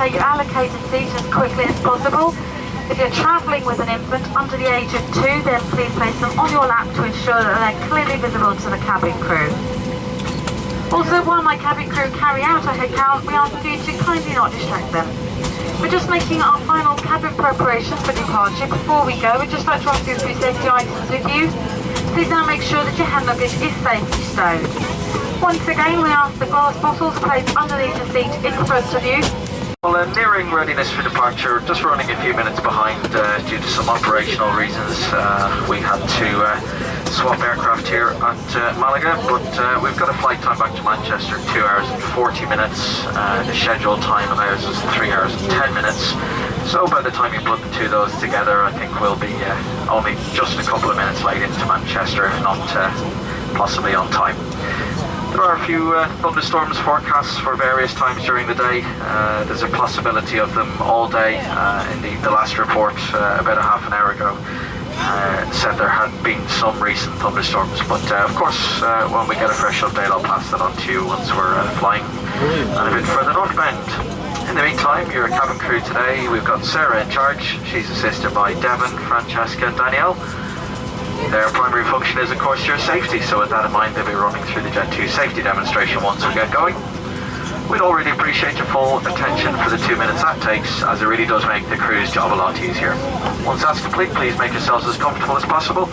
vacate your allocated seat as quickly as possible. If you're travelling with an infant under the age of 2, then please place them on your lap to ensure that they're clearly visible to the cabin crew. Also, while my cabin crew carry out a head count, we ask you to kindly not distract them. We're just making our final cabin preparations for departure. Before we go, we'd just like to ask you a few safety items with you. Please now make sure that your hand luggage is safely stowed. Once again, we ask the glass bottles placed underneath the seat in front of you. Well, nearing readiness for departure, just running a few minutes behind due to some operational reasons. We had to swap aircraft here at Malaga, but we've got a flight time back to Manchester, 2 hours and 40 minutes. The scheduled time allows us 3 hours and 10 minutes. So by the time you put the two of those together, I think we'll be only just a couple of minutes late into Manchester, if not possibly on time. There are a few thunderstorms forecasts for various times during the day. There's a possibility of them all day. Indeed, the last report about a half an hour ago said there had been some recent thunderstorms. But of course, when we get a fresh update, I'll pass that on to you once we're flying and a bit further northbound. In the meantime, your cabin crew today, we've got Sarah in charge. She's assisted by Devon, Francesca and Danielle. Their primary function is, of course, your safety, so with that in mind, they'll be running through the Jet 2 safety demonstration once we get going. We'd all really appreciate your full attention for the 2 minutes that takes, as it really does make the crew's job a lot easier. Once that's complete, please make yourselves as comfortable as possible.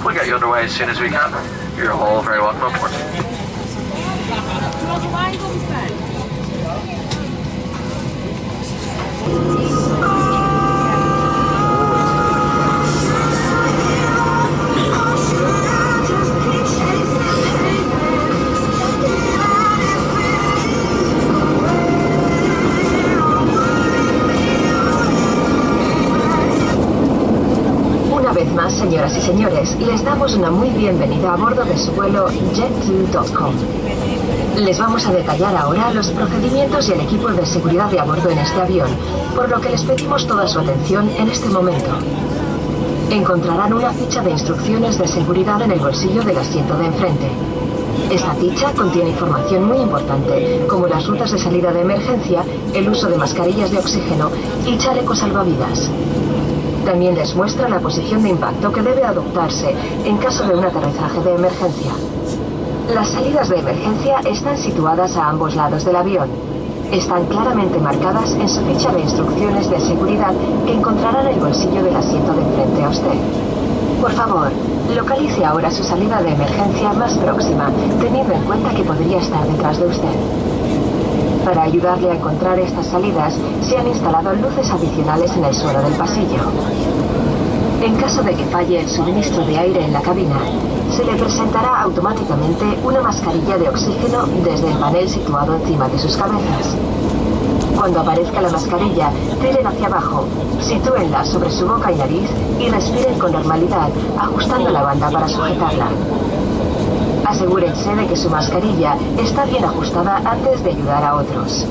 We'll get you underway as soon as we can. You're all very welcome aboard. Señoras y señores, les damos una muy bienvenida a bordo de su vuelo Jet2.com. Les vamos a detallar ahora los procedimientos y el equipo de seguridad de a bordo en este avión, por lo que les pedimos toda su atención en este momento. Encontrarán una ficha de instrucciones de seguridad en el bolsillo del asiento de enfrente. Esta ficha contiene información muy importante, como las rutas de salida de emergencia, el uso de mascarillas de oxígeno y chalecos salvavidas. También les muestra la posición de impacto que debe adoptarse en caso de un aterrizaje de emergencia. Las salidas de emergencia están situadas a ambos lados del avión. Están claramente marcadas en su ficha de instrucciones de seguridad que encontrará en el bolsillo del asiento de frente a usted. Por favor, localice ahora su salida de emergencia más próxima, teniendo en cuenta que podría estar detrás de usted. Para ayudarle a encontrar estas salidas, se han instalado luces adicionales en el suelo del pasillo. En caso de que falle el suministro de aire en la cabina, se le presentará automáticamente una mascarilla de oxígeno desde el panel situado encima de sus cabezas. Cuando aparezca la mascarilla, tiren hacia abajo, sitúenla sobre su boca y nariz y respiren con normalidad, ajustando la banda para sujetarla. Asegúrense de que su mascarilla está bien ajustada antes de ayudar a otros.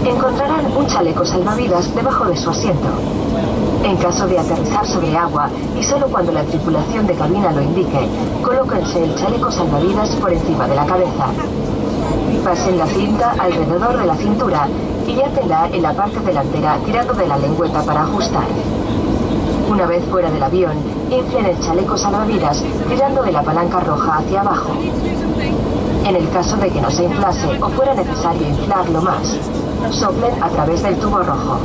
Encontrarán un chaleco salvavidas debajo de su asiento. En caso de aterrizar sobre agua y solo cuando la tripulación de cabina lo indique, colóquense el chaleco salvavidas por encima de la cabeza. Pasen la cinta alrededor de la cintura y átenla en la parte delantera tirando de la lengüeta para ajustar. Una vez fuera del avión, inflen el chaleco salvavidas tirando de la palanca roja hacia abajo. En el caso de que no se inflase o fuera necesario inflarlo más, soplen a través del tubo rojo.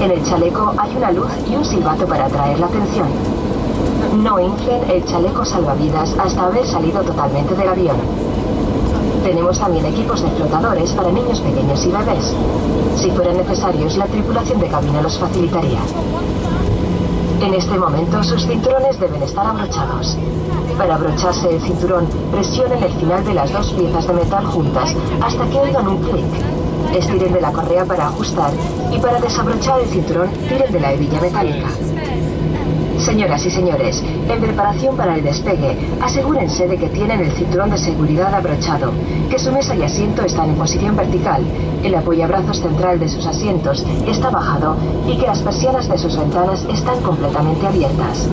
En el chaleco hay una luz y un silbato para atraer la atención. No inflen el chaleco salvavidas hasta haber salido totalmente del avión. Tenemos también equipos de flotadores para niños pequeños y bebés. Si fueran necesarios, la tripulación de cabina los facilitaría. En este momento, sus cinturones deben estar abrochados. Para abrocharse el cinturón, presionen el final de las dos piezas de metal juntas hasta que oigan un clic. Estiren de la correa para ajustar y para desabrochar el cinturón, tiren de la hebilla metálica. Señoras y señores, en preparación para el despegue, asegúrense de que tienen el cinturón de seguridad abrochado, que su mesa y asiento están en posición vertical, el apoyabrazos central de sus asientos está bajado y que las persianas de sus ventanas están completamente abiertas.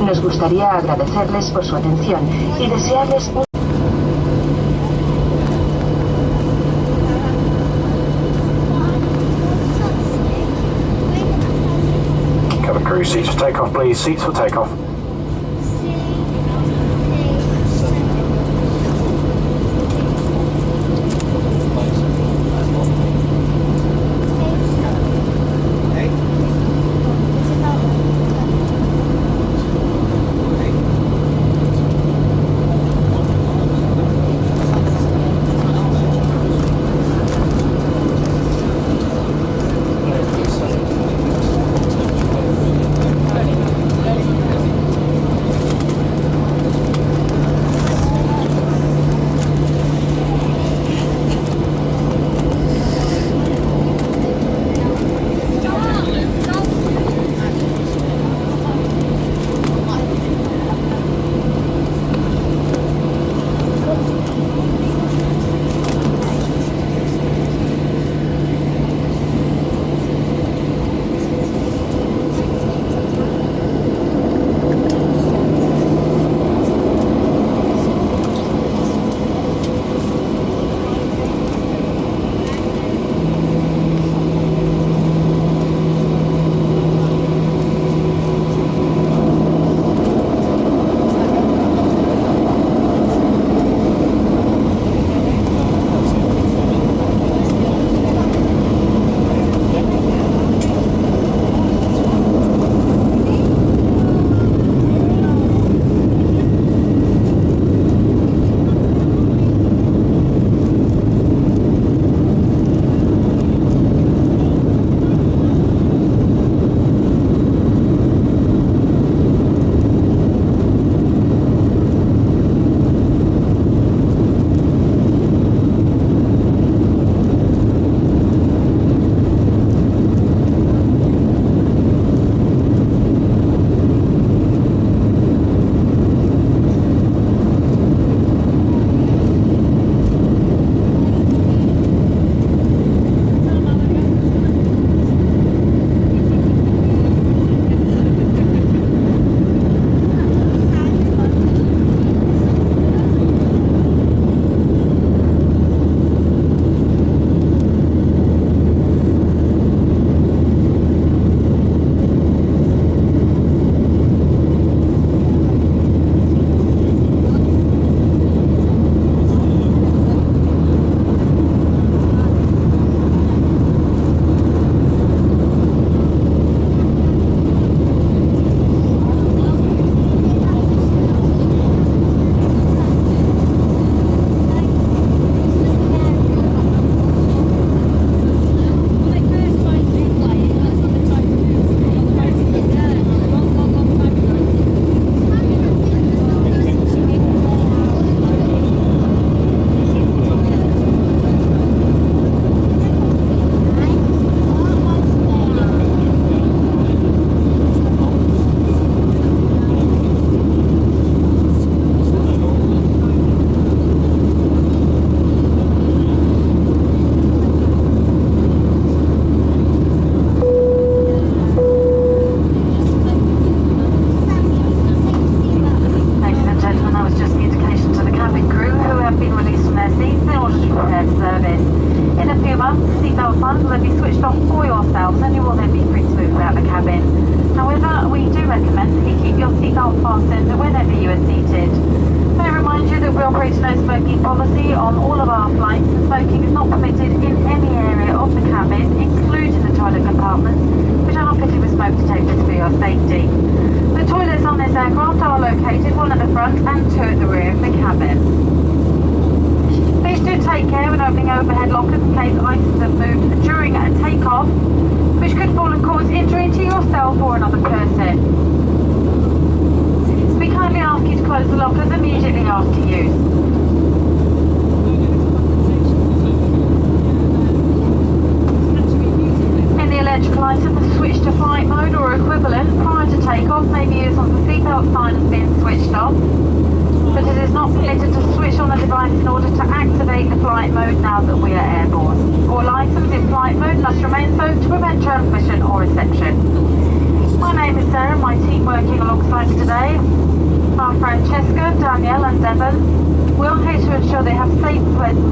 Nos gustaría agradecerles por su atención y desearles un crew seats for takeoff, please. Seats for takeoff.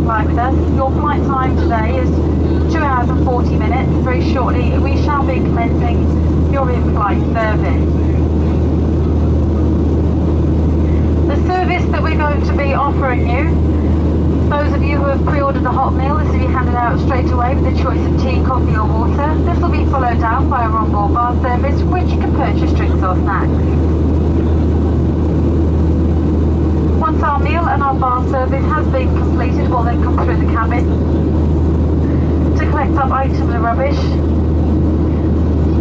Flight with us. Your flight time today is 2 hours and 40 minutes. Very shortly we shall be commencing your in-flight service. The service that we're going to be offering you, those of you who have pre-ordered a hot meal, this will be handed out straight away with a choice of tea, coffee or water. This will be followed down by a onboard bar service, which you can purchase drinks or snacks. Once our meal and our bar service has been completed, we'll then come through the cabin to collect up items of rubbish,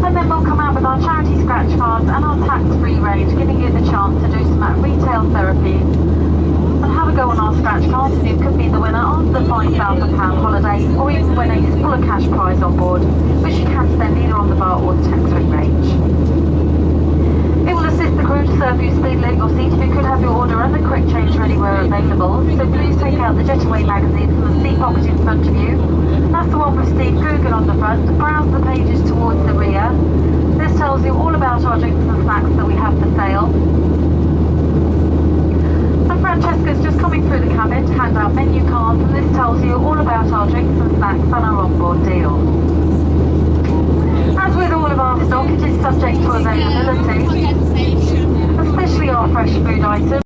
and then we'll come out with our charity scratch cards and our tax-free range, giving you the chance to do some retail therapy and have a go on our scratch cards, and you could be the winner of the £5,000 holiday, or even win a full of cash prize on board, which you can spend either on the bar or the tax-free range. It will assist the crew to serve you speedily at your seat. If you could have your order and the quick change ready where available, so please take out the Jetaway magazine from the seat pocket in front of you. That's the one with Steve Google on the front. Browse the pages towards the rear. This tells you all about our drinks and snacks that we have for sale. And Francesca's just coming through the cabin to hand out menu cards, and this tells you all about our drinks and snacks and our onboard deal. As with all of our stock, it is subject to availability, especially our fresh food items.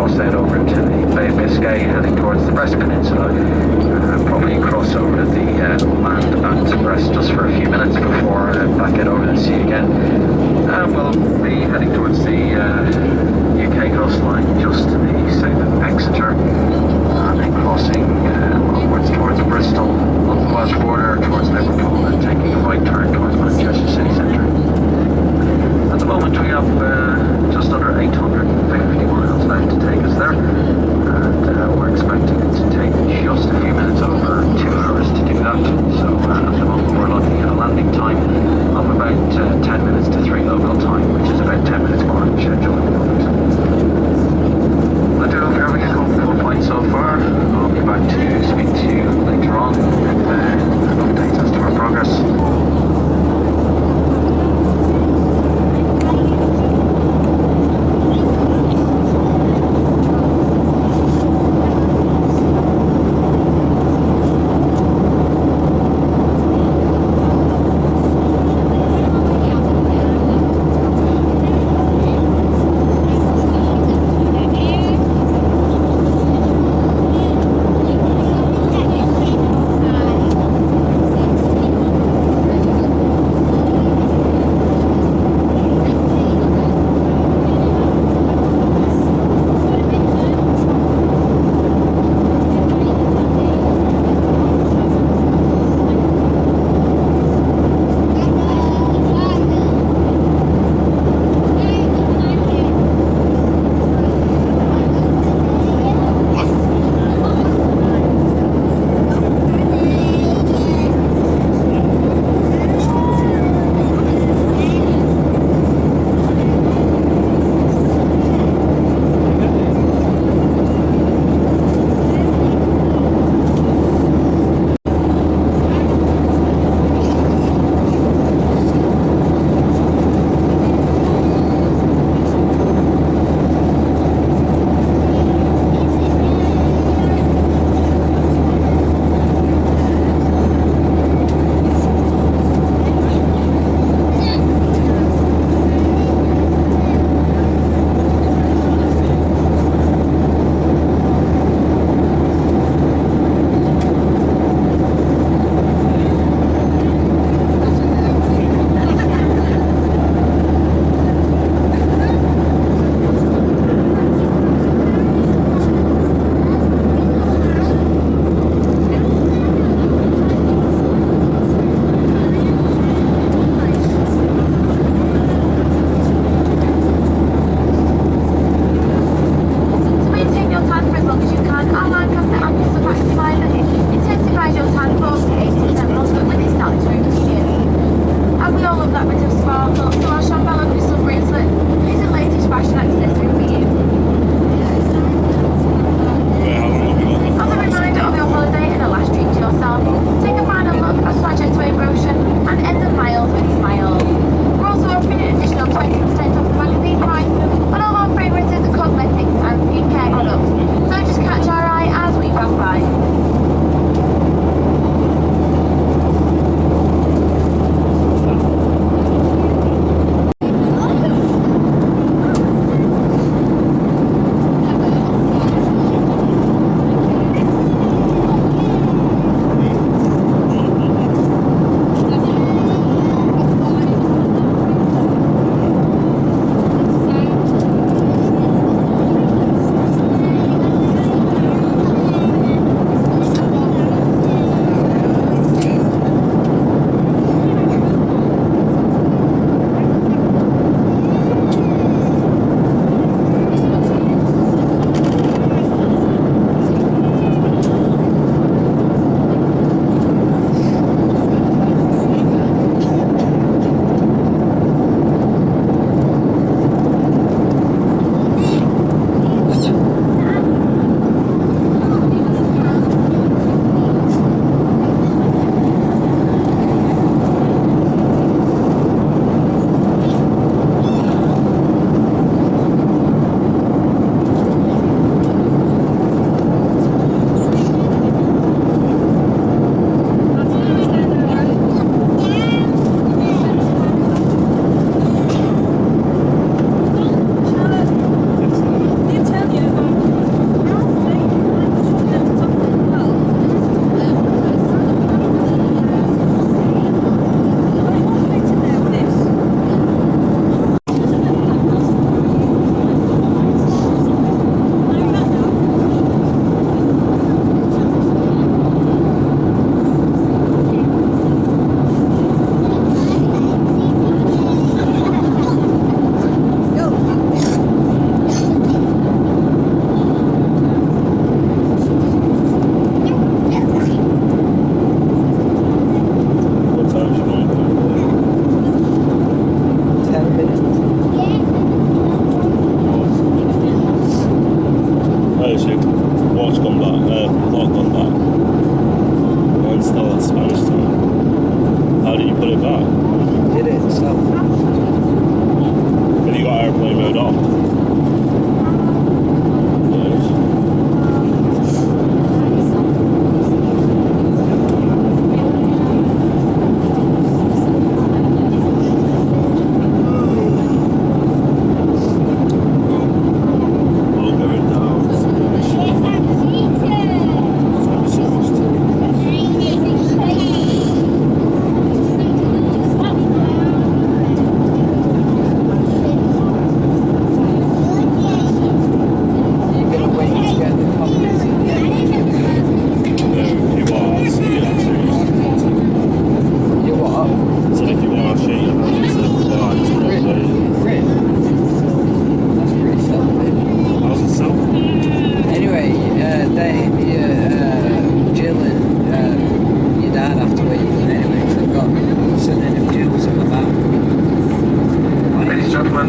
cross out over into the Bay of Biscay, heading towards the Brest Peninsula. Probably cross over to the land at Brest just for a few minutes before back out over the sea again. We'll be heading towards the UK coastline just to the south of Exeter, and then crossing onwards towards Bristol, on the Welsh border, towards Liverpool, and taking a right turn towards Manchester city centre. At the moment we have just under 850 miles left to take us there, and we're expecting it to take just a few minutes over 2 hours to do that. So at the moment we're looking at a landing time of about 10 minutes to 3 local time, which is about 10 minutes more than schedule at the moment. I do hope you're having a comfortable flight so far. I'll be back to speak to you later on with updates as to our progress.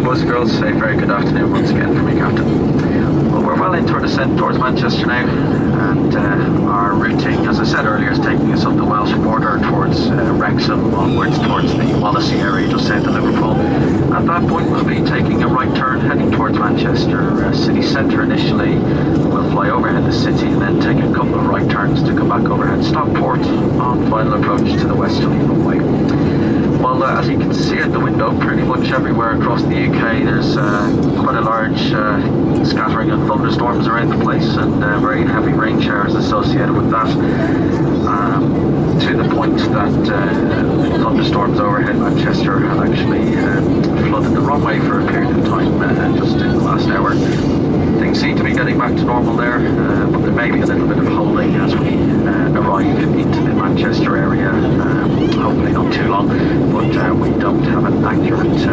boys and girls, a very good afternoon once again from me, Captain. Well, we're well into our descent towards Manchester now, and our routing, as I said earlier, is taking us up the Welsh border towards Wrexham, onwards towards the Wallasey area just south of Liverpool. At that point, we'll be taking a right turn heading towards Manchester city centre initially. We'll fly overhead the city and then take a couple of right turns to come back overhead Stockport on final approach to the westerly runway. Well, as you can see at the window, pretty much everywhere across the UK there's quite a large scattering of thunderstorms around the place, and very heavy rain showers associated with that, to the point that thunderstorms overhead Manchester have actually flooded the runway for a period of time just in the last hour. Things seem to be getting back to normal there, but there may be a little bit of holding as we arrive into the Manchester area, hopefully not too long, but we don't have an accurate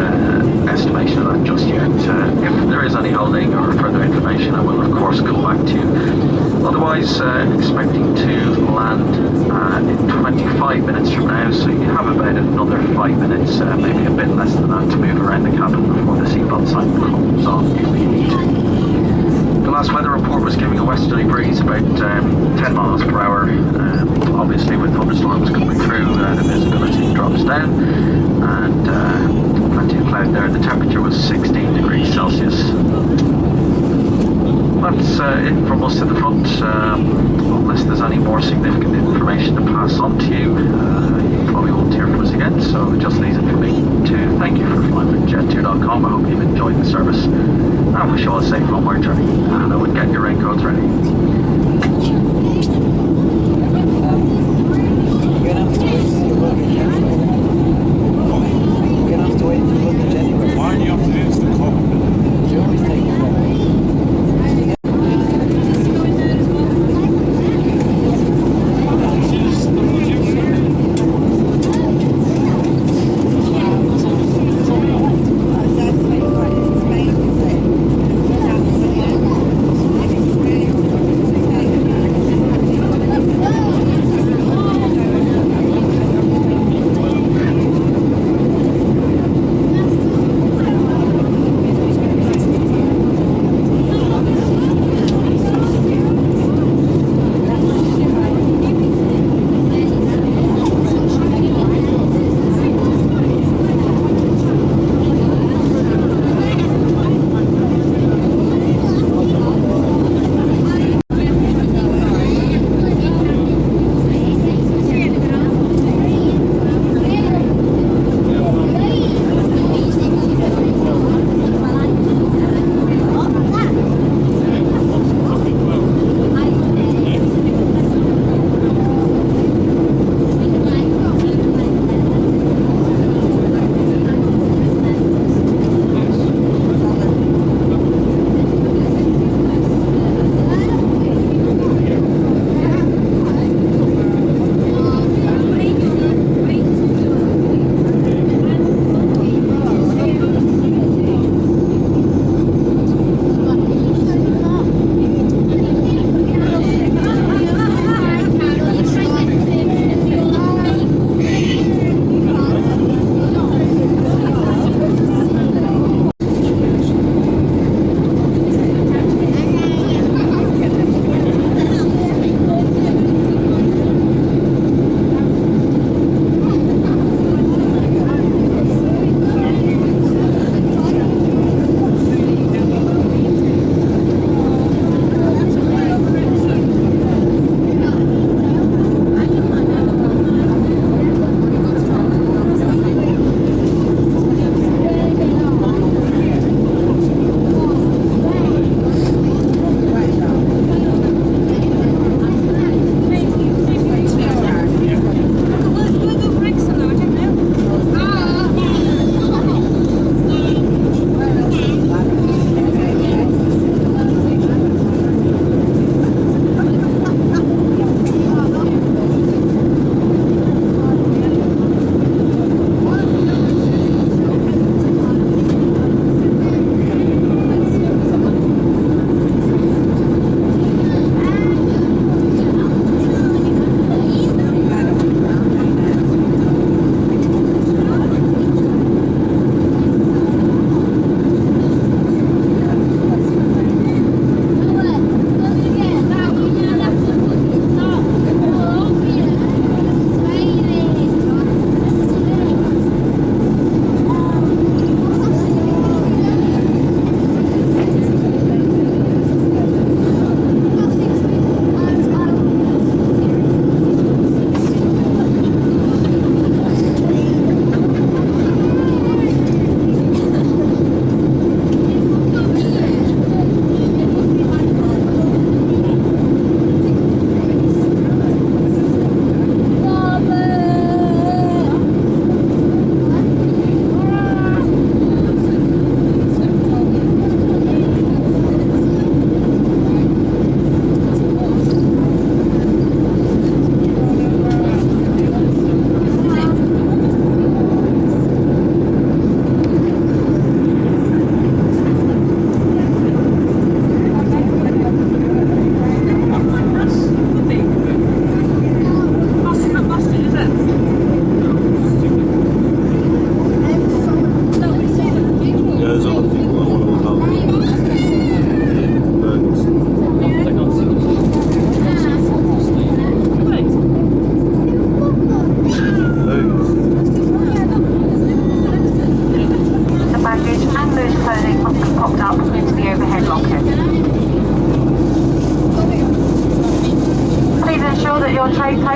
estimation of that just yet. If there is any holding or further information, I will of course come back to you. Otherwise, expecting to land in 25 minutes from now, so you have about another 5 minutes, maybe a bit less than that, to move around the cabin before the seatbelt sign comes on if we need to. The last weather report was giving a westerly breeze about 10 miles per hour. Obviously with thunderstorms coming through, the visibility drops down, and plenty of cloud there. The temperature was 16 degrees Celsius. That's it from us at the front. Unless there's any more significant information to pass on to you, you probably won't hear from us again, so it just leaves it for me to thank you for flying with Jet2.com. I hope you've enjoyed the service, and wish you all a safe onward journey, and I would get your raincoats ready. Why do you have to use the clock? You always take it from me.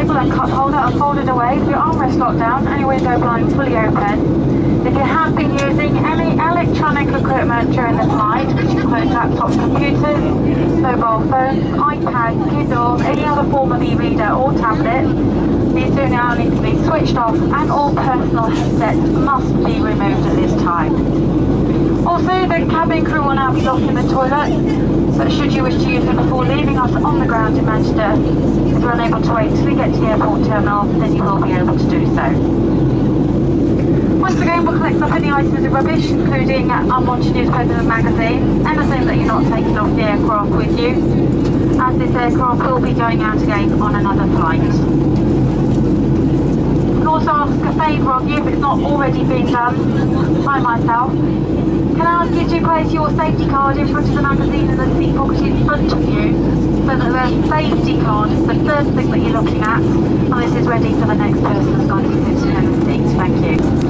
table and cup holder are folded away with your armrest locked down and your window blind fully open. If you have been using any electronic equipment during the flight, which includes laptops, computers, mobile phones, iPads, Kindle, any other form of e-reader or tablet, these do now need to be switched off and all personal headsets must be removed at this time. Also, the cabin crew will now be locking the toilet, but should you wish to use them before leaving us on the ground in Manchester, if you're unable to wait till we get to the airport terminal, then you will be able to do so. Once again, we'll collect up any items of rubbish, including unwanted newspapers and magazines, anything that you're not taking off the aircraft with you, as this aircraft will be going out again on another flight. You can also ask a favour of you if it's not already been done by myself. Can I ask you to place your safety card in front of the magazine in the seat pocket in front of you, so that the safety card is the first thing that you're looking at, and this is ready for the next person that's going to be sitting in the seat. Thank you.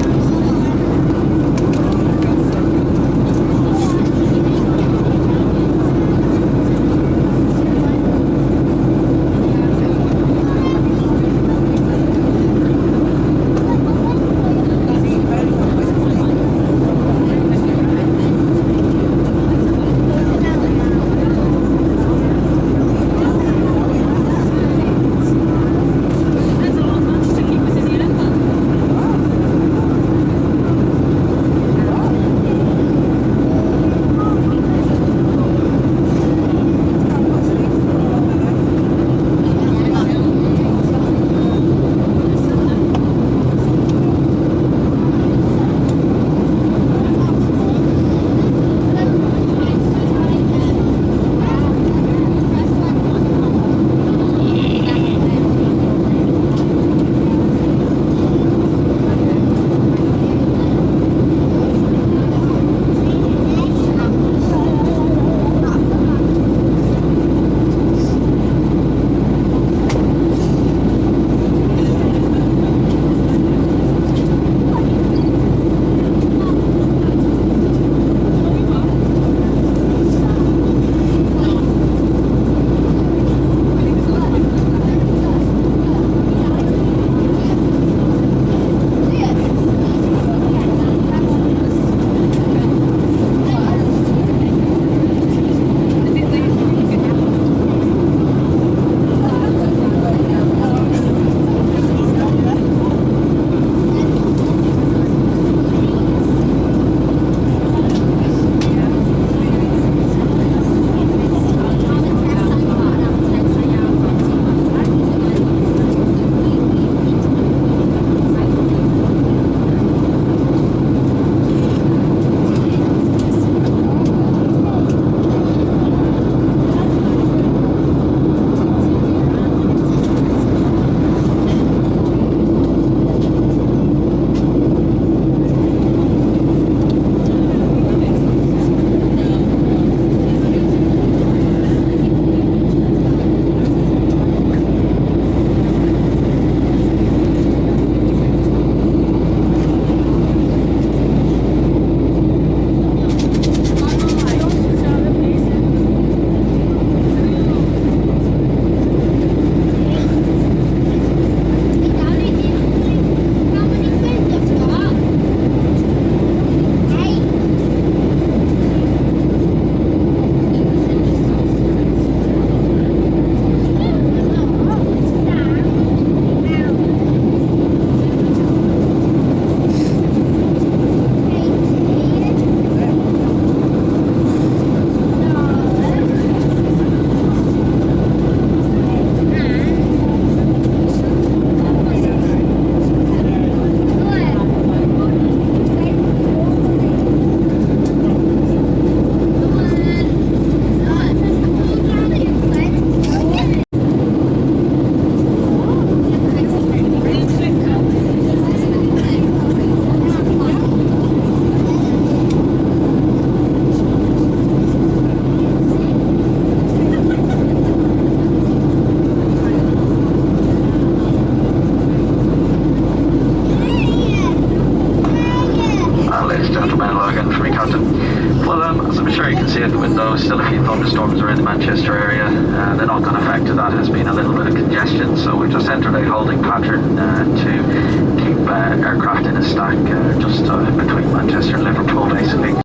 sure you can see at the window, still a few thunderstorms around the Manchester area. The knock-on effect of that has been a little bit of congestion, so we just entered a holding pattern to keep aircraft in a stack just between Manchester and Liverpool, basically.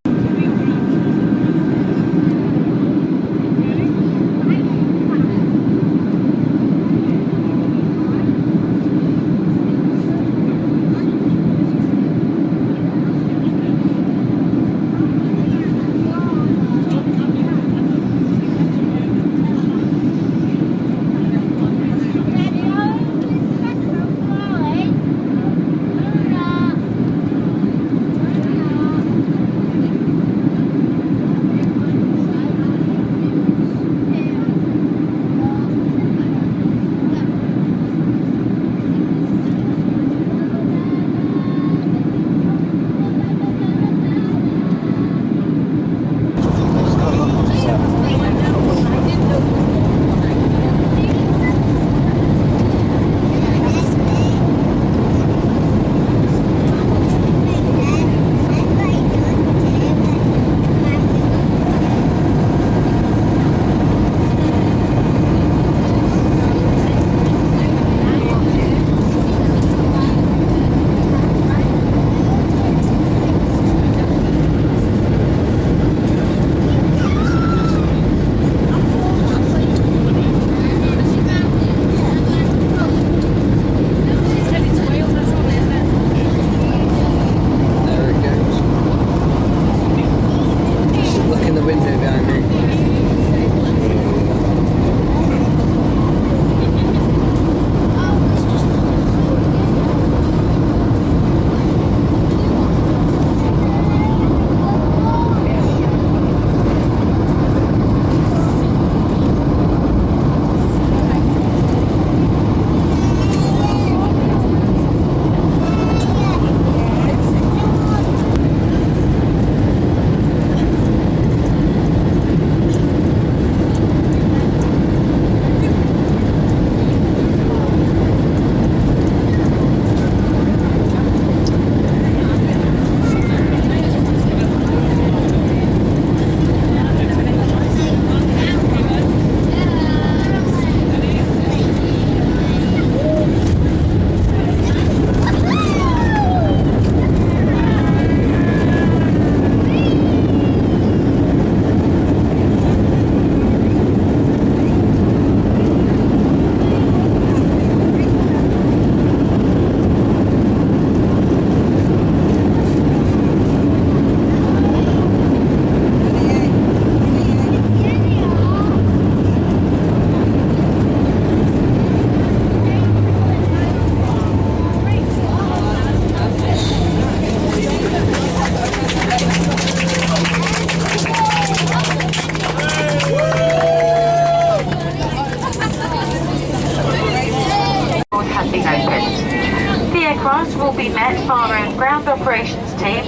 Will be met by our ground operations team,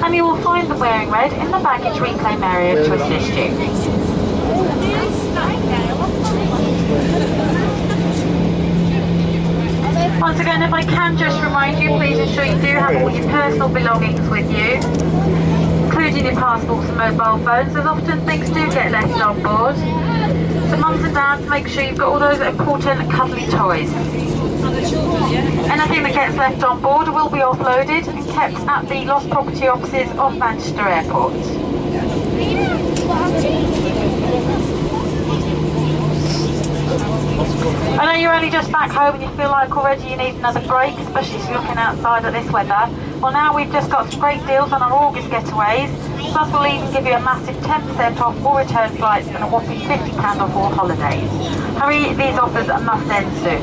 and you will find them wearing red in the baggage reclaim area to assist you. Once again, if I can just remind you, please ensure you do have all your personal belongings with you, including your passports and mobile phones, as often things do get left on board. So mums and dads, make sure you've got all those important cuddly toys. Anything that gets left on board will be offloaded and kept at the lost property offices of Manchester Airport. I know you're only just back home and you feel like already you need another break, especially if you're looking outside at this weather. Well, now we've just got some great deals on our August getaways, plus we'll even give you a massive 10% off all return flights and a whopping £50 off all holidays. Hurry, these offers must end soon.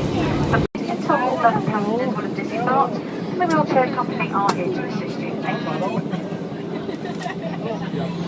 Until all other passengers will have disembarked, and the wheelchair company are here to assist you. Thank you.